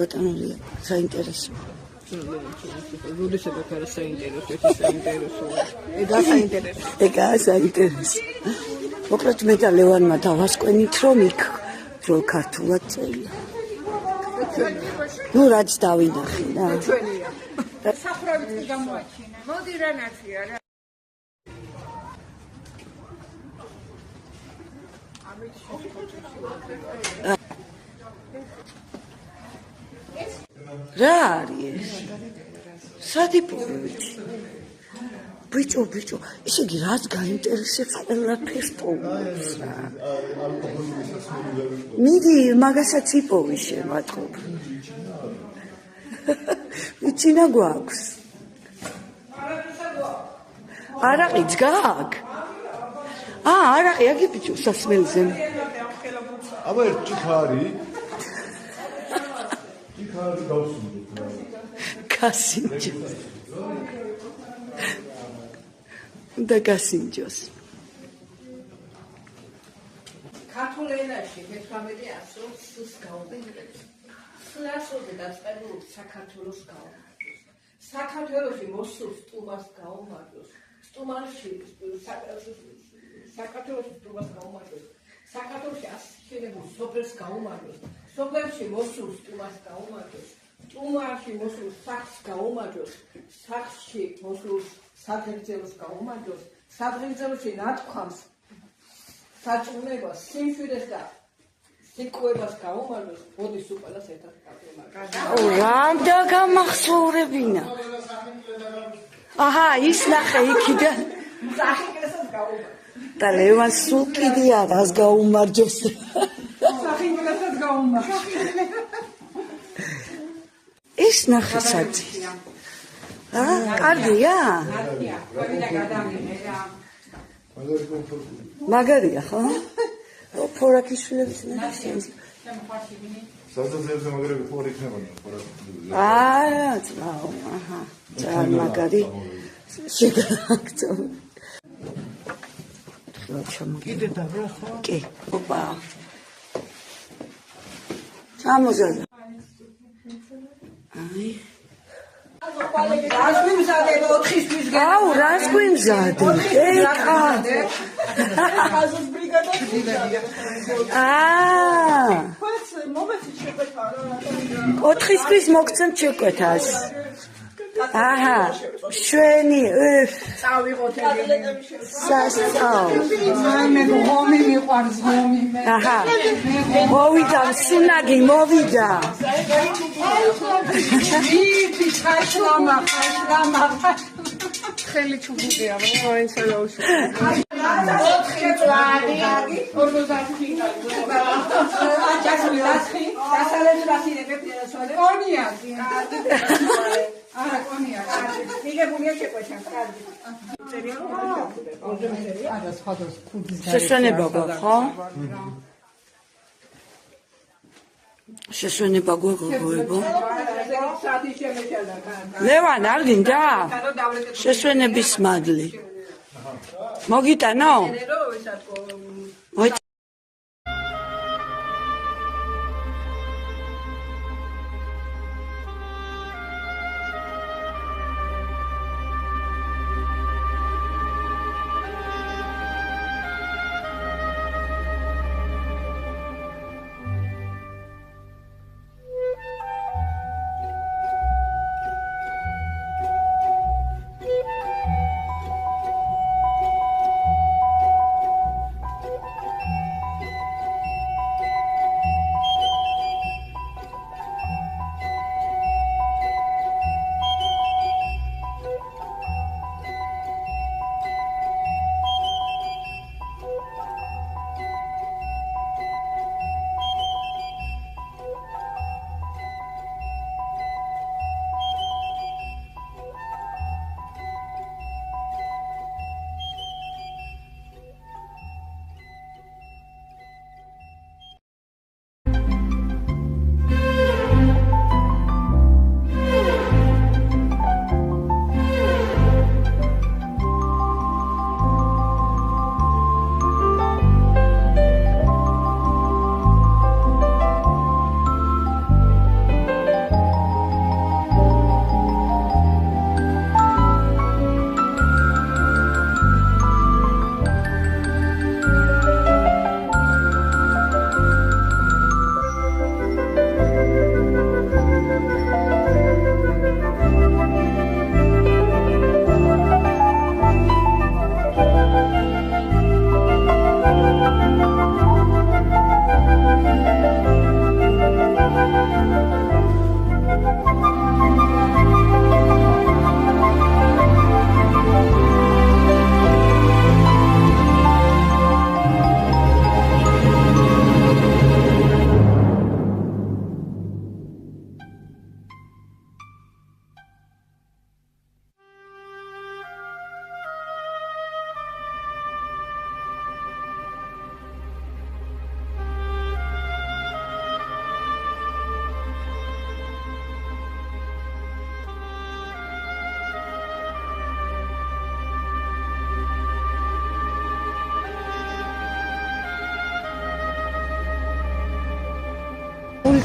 ბატონია, საინტერესო. როდესაც არა საინტერესო, ეს საინტერესოა. ეგაა საინტერესო. მოკლედ მე და ლევანმა დავასკვენით, რომ იქ რო ქართულად წერია. ნუ რაც დავინახე რა. ჩვენია. საფრავით გამოაჩინა. მოდი რა ნაცია რა. რა არის? სადიპოვით. ბიჭო, ისე იგი რაც გაინტერესებს ყველაფერს პოვებს რა. მიდი, მაგასაც იპოვი შემატყობ. ვიცინა გვაქვს. არაყიც გააკ? არაყი, აგი ბიჭო, სასმელზე. აბა ერთ ჭიქარი. ჭიქარი გავსუნდეთ რა. გასინჯო. და გასინჯოს. ქართულ ენაში მე-18 ასრობს სულს გაუმეორებს. სულასოზე დაწყებულ საქართველოს გაუმარჯოს. საქართველოში მოსულ სტუმარს გაუმარჯოს. სტუმარში საქართველოში სტუმარს გაუმარჯოს. საქართველოში ასახელებულ სოფელს გაუმარჯოს. სოფელში მოსულ სტუმარს გაუმარჯოს. სტუმარში მოსულ სახლს გაუმარჯოს. სახლში მოსულ საგრძელოს გაუმარჯოს. საგრძელოში ნათქვამს საჭმელობას, სიმშვიდეს და სიკვებას გაუმარჯოს. მოდი სულ ყველას ერთად გავიმარჯვოთ. რამდა გამახსოვრებინა. აჰა, ის ნახე იქიდან. სახინგლესაც გაუმარჯოს. და ლევან სულ კიდე არას გაუმარჯოს. სახინგლესაც გაუმარჯოს. ის ნახე საჭი. კარგია? მაგარია, ხო? ფორაკიშვილების ნახე. საზაზებზე მაგრები ფორი იქნებოდა, ფორაკიშვილები. ძმაო, აჰა. ძალიან მაგარი. შეგაქცო. კიდე დაბრა ხო? კი. ოპა. ჩამოზადა. აი. რას გვიმზადე 4-ის მისგან? აუ, რას გვიმზადე? ეკა. ხაზოს ბრიგადა. ხოც მომეცი შეკვეთა რა. 4-ის მოგცემ შეკვეთას. აჰა, შვენი, წავიღოთ ეგრე. სასწაულ. მე ღომი მიყვარს ღომი მე. აჰა. მოვიდა, სუნაგი მოვიდა. იტი ჩაშლამა, ხელი ჩუბუდია, ვაინც აუში. 4 წლიანი, 50 წლიანი. აჭასული რასხი, დასალები რასინებები რასვალი. კონიაკი. არა, კონიაკი. მიგებულია შეკვეთა, კარგი. შესვენება გვაქვს, ხო? შესვენება გვეღო. ლევან, არ გინდა? შესვენების მადლი. მოგიტანო?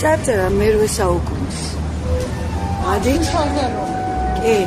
წარწერა მერვე საუკუნის. ადი? კი.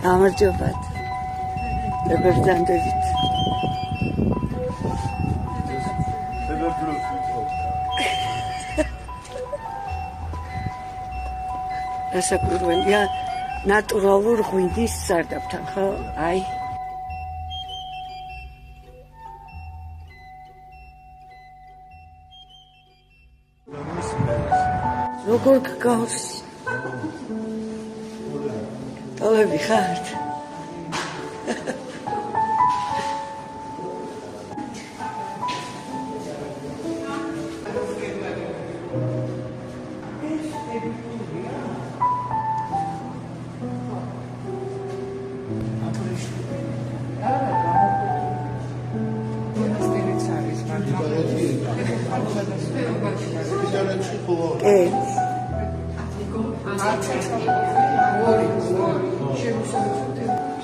გამარჯობათ. როგორ დანდებით? რასაკვირველია, ნატურალურ ღვინდის სარდაფთან, ხო? აი. როგორ გგავს? ტოლები ხართ?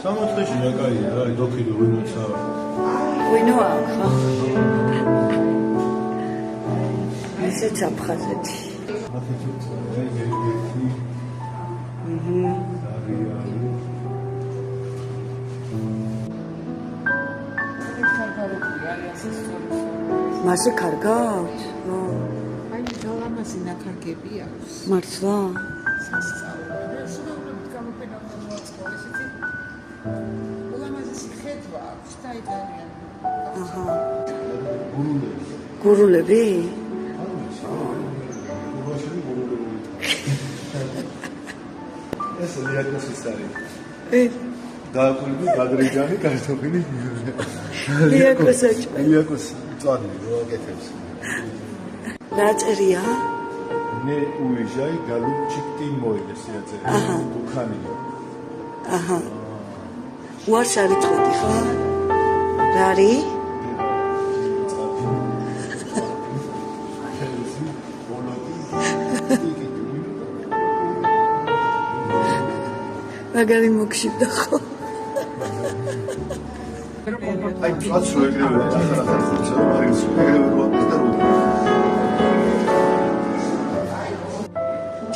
სამოთხეში რა კაია, რა დოქიდო ვინოცა. ვინოა, ხო? ისეც აფხაზეთი. მასე კარგავთ? აი, ძალამაზი ნაქარგები აქვს. მართლა? სულობით გამოფენამდე მოაწყო, ესეთი ულამაზესი ხედვა აქვს და იტალიან. აჰა. გურულები? ეს ლიაკოსის არის. დააკვირდი გადრიჯანი კარტოფილი. ლიაკოსაჭმელი. ლიაკოს წვანი რო აკეთებს. რა წერია? Ne uezhai galupchik timoi esiațe. Bukhani. Aha. Uars არის წვეთი, ხო? რა არის? მაგარი მოგშიბდა ხო? აი, წვაც რო ეგრევე ახალ ხუთს არის, ეგრევე რო აკეთებს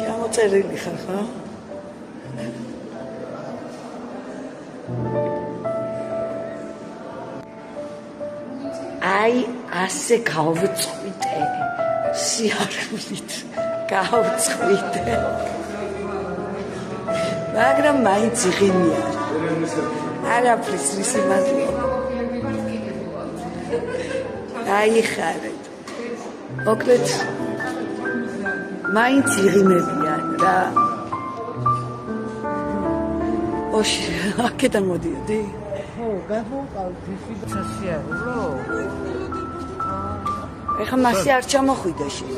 და რო წერილი ხარ, ხო? აი, ასე გავწყვიტე. სიარულით გავწყვიტე. მაგრამ მაინც იღიმია. არაფრის რისიმადლი. აი ხარეთ. მოკლედ მაინც იღიმებიან რა. ოშ, აქედან მოდიოდი? ხო, გადმოვყავდი ფიქსაციარო. ეხლა მასე არ ჩამოხვიდა შენ.